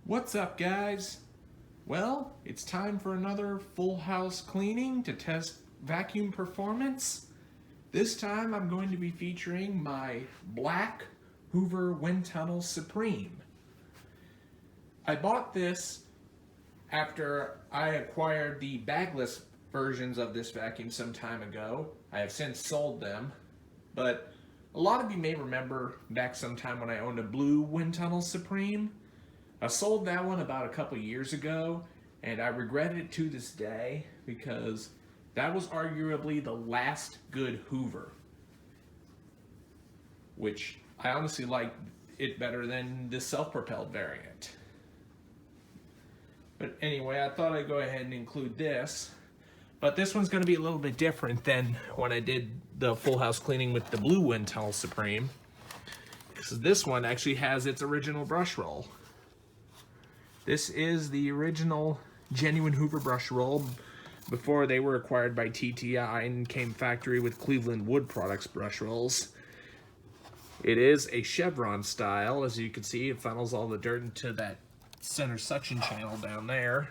What's up, guys? Well, it's time for another full house cleaning to test vacuum performance. This time I'm going to be featuring my black Hoover Windtunnel Supreme. I bought this after I acquired the bagless versions of this vacuum some time ago. I have since sold them, but a lot of you may remember back sometime when I owned a blue Windtunnel Supreme. I sold that one about a couple years ago, and I regret it to this day because that was arguably the last good Hoover, which I honestly like it better than the self-propelled variant. But anyway, I thought I'd go ahead and include this. But this one's going to be a little bit different than when I did the full house cleaning with the blue Windtunnel Supreme, because this one actually has its original brush roll. This is the original genuine Hoover brush roll before they were acquired by TTI and came factory with Cleveland Wood Products brush rolls. It is a Chevron style. As you can see, it funnels all the dirt into that center suction channel down there.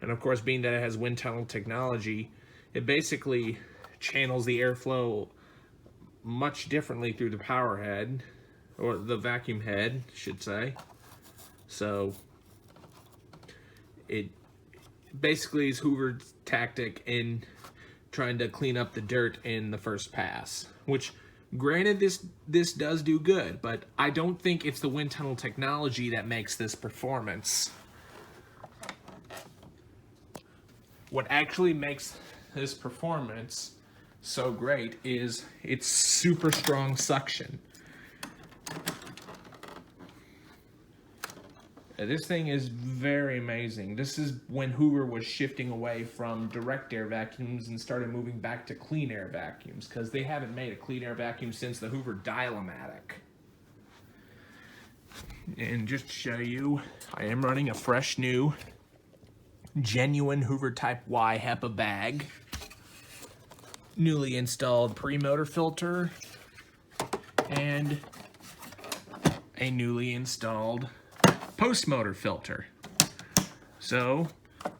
And of course, being that it has wind tunnel technology, it basically channels the airflow much differently through the power head, or the vacuum head, I should say. So it basically is Hoover's tactic in trying to clean up the dirt in the first pass, which granted this does do good, but I don't think it's the wind tunnel technology that makes this performance. What actually makes this performance so great is its super strong suction. This thing is very amazing. This is when Hoover was shifting away from direct air vacuums and started moving back to clean air vacuums, because they haven't made a clean air vacuum since the Hoover Dial-O-Matic. And just to show you, I am running a fresh new genuine Hoover Type Y HEPA bag, newly installed pre-motor filter, and a newly installed post-motor filter. So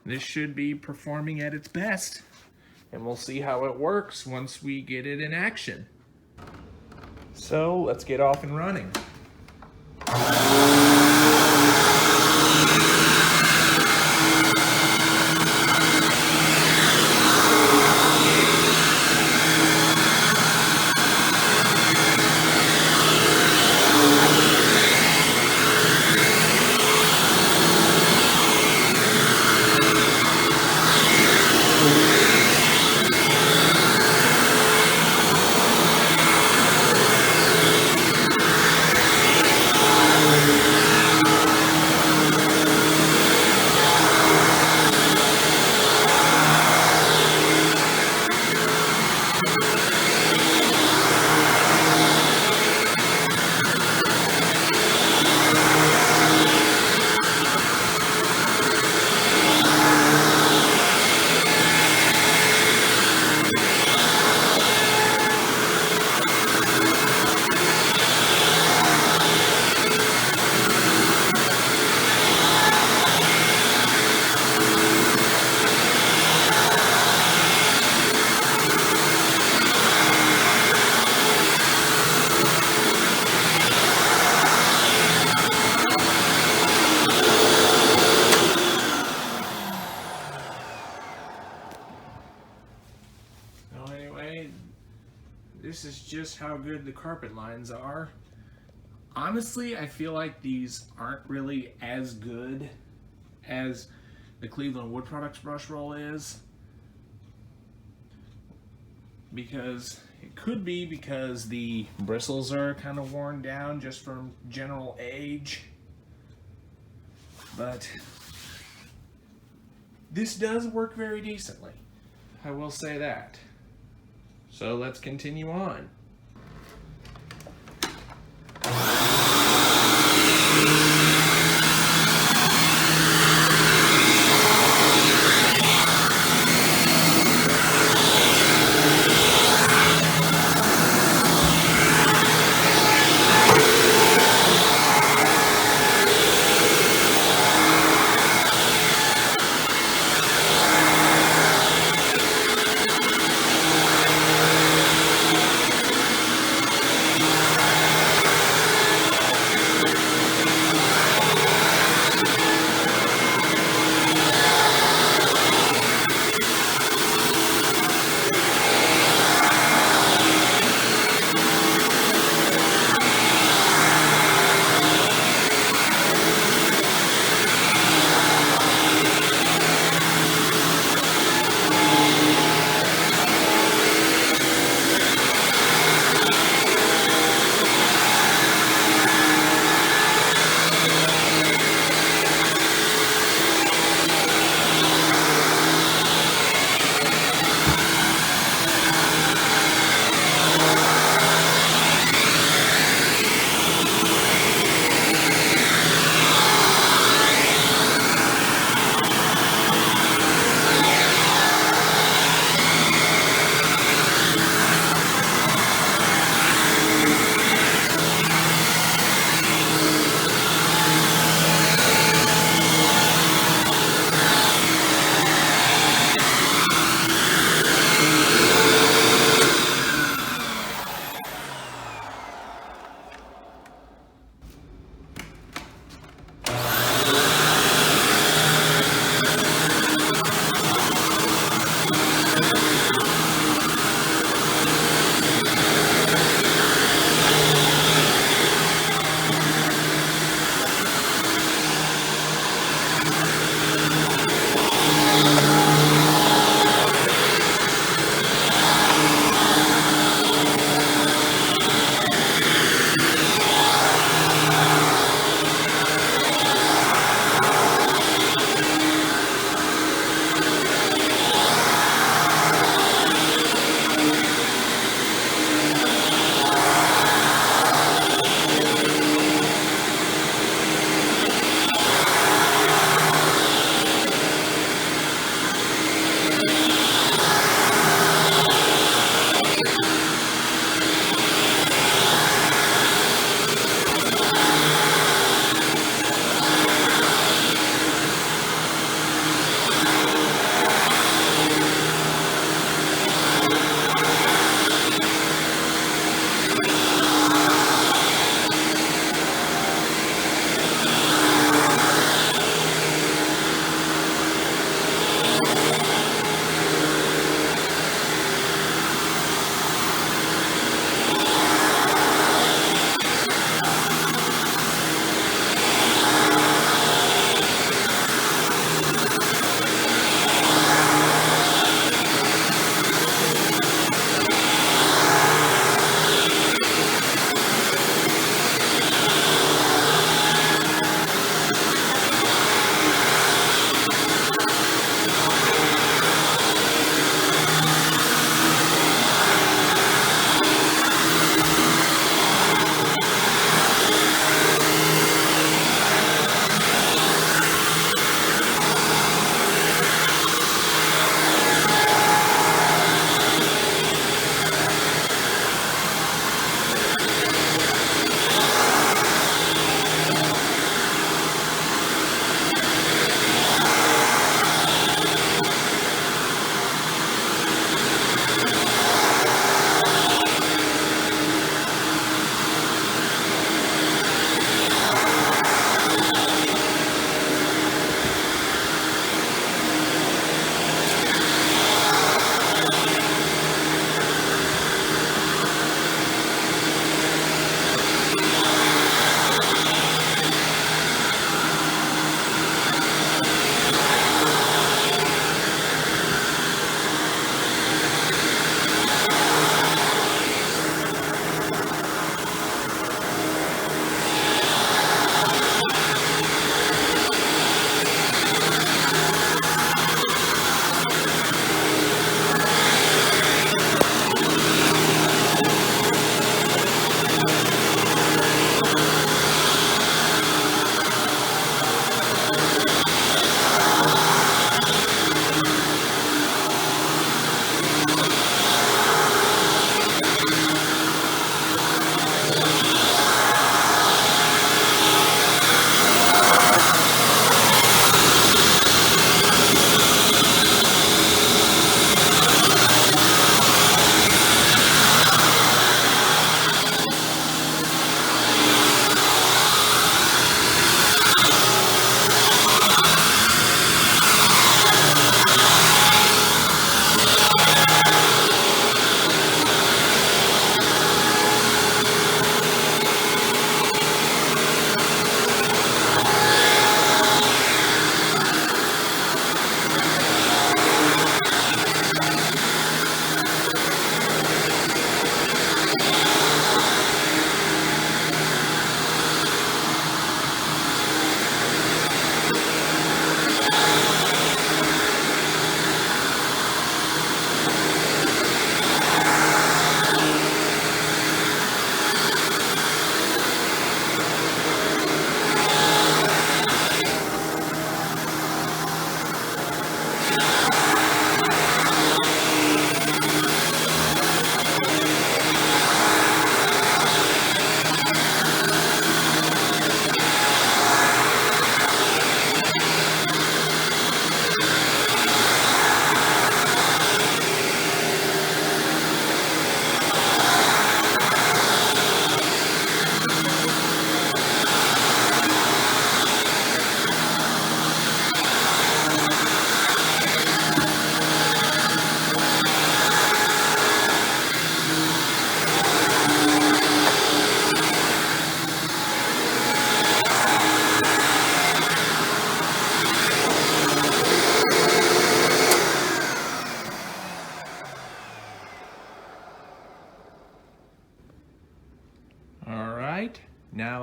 this should be performing at its best, and we'll see how it works once we get it in action. So let's get off and running. This is just how good the carpet lines are. Honestly, I feel like these aren't really as good as the Cleveland Wood Products brush roll is, because it could be because the bristles are kind of worn down just from general age, but this does work very decently. I will say that. So let's continue on.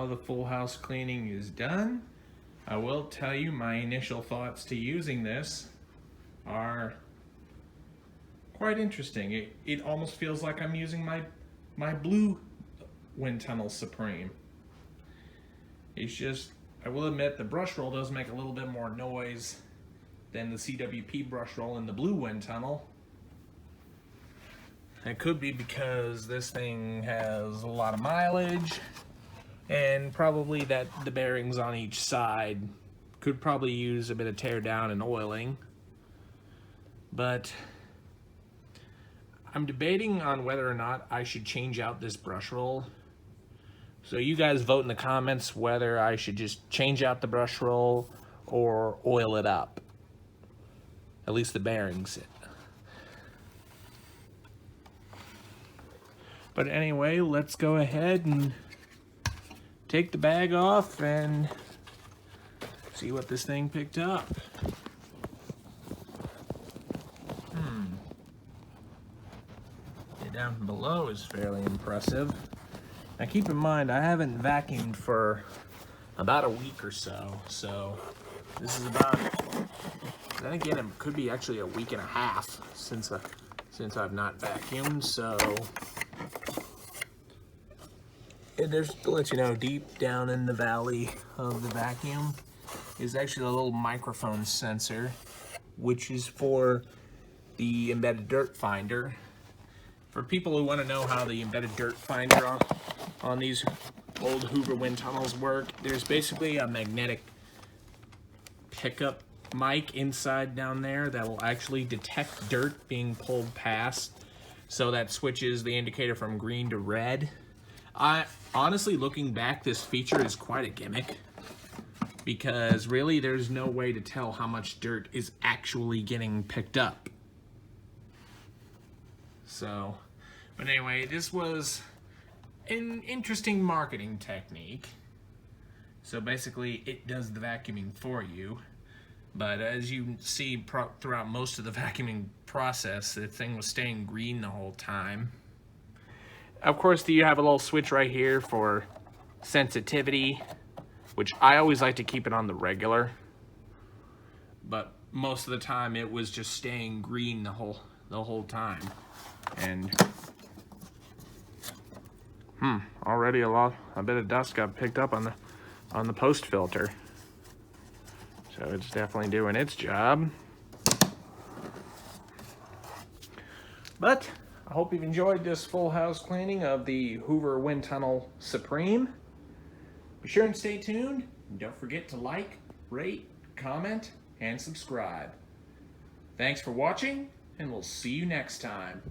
how the full house cleaning is done. I will tell you my initial thoughts to using this are quite interesting. It almost feels like I'm using my blue Windtunnel Supreme. It's just, I will admit the brush roll does make a little bit more noise than the CWP brush roll in the blue Windtunnel. It could be because this thing has a lot of mileage, and probably that the bearings on each side could probably use a bit of tear down and oiling. But I'm debating on whether or not I should change out this brush roll. So you guys vote in the comments whether I should just change out the brush roll or oil it up. At least the bearings. But anyway, let's go ahead and take the bag off and see what this thing picked up. Down below is fairly impressive. Now keep in mind, I haven't vacuumed for about a week or so, so this is about, then again, it could be actually a week and a half since I've not vacuumed, so there's, to let you know, deep down in the valley of the vacuum is actually a little microphone sensor, which is for the embedded dirt finder. For people who want to know how the embedded dirt finder on these old Hoover wind tunnels work, there's basically a magnetic pickup mic inside down there that will actually detect dirt being pulled past, so that switches the indicator from green to red. Honestly, looking back, this feature is quite a gimmick, because really there's no way to tell how much dirt is actually getting picked up. So, but anyway, this was an interesting marketing technique. So basically, it does the vacuuming for you. But as you see throughout most of the vacuuming process, the thing was staying green the whole time. Of course, you have a little switch right here for sensitivity, which I always like to keep it on the regular. But most of the time, it was just staying green the whole time. And already a bit of dust got picked up on the post filter, so it's definitely doing its job. But I hope you've enjoyed this full house cleaning of the Hoover Windtunnel Supreme. Be sure and stay tuned, and don't forget to like, rate, comment, and subscribe. Thanks for watching, and we'll see you next time.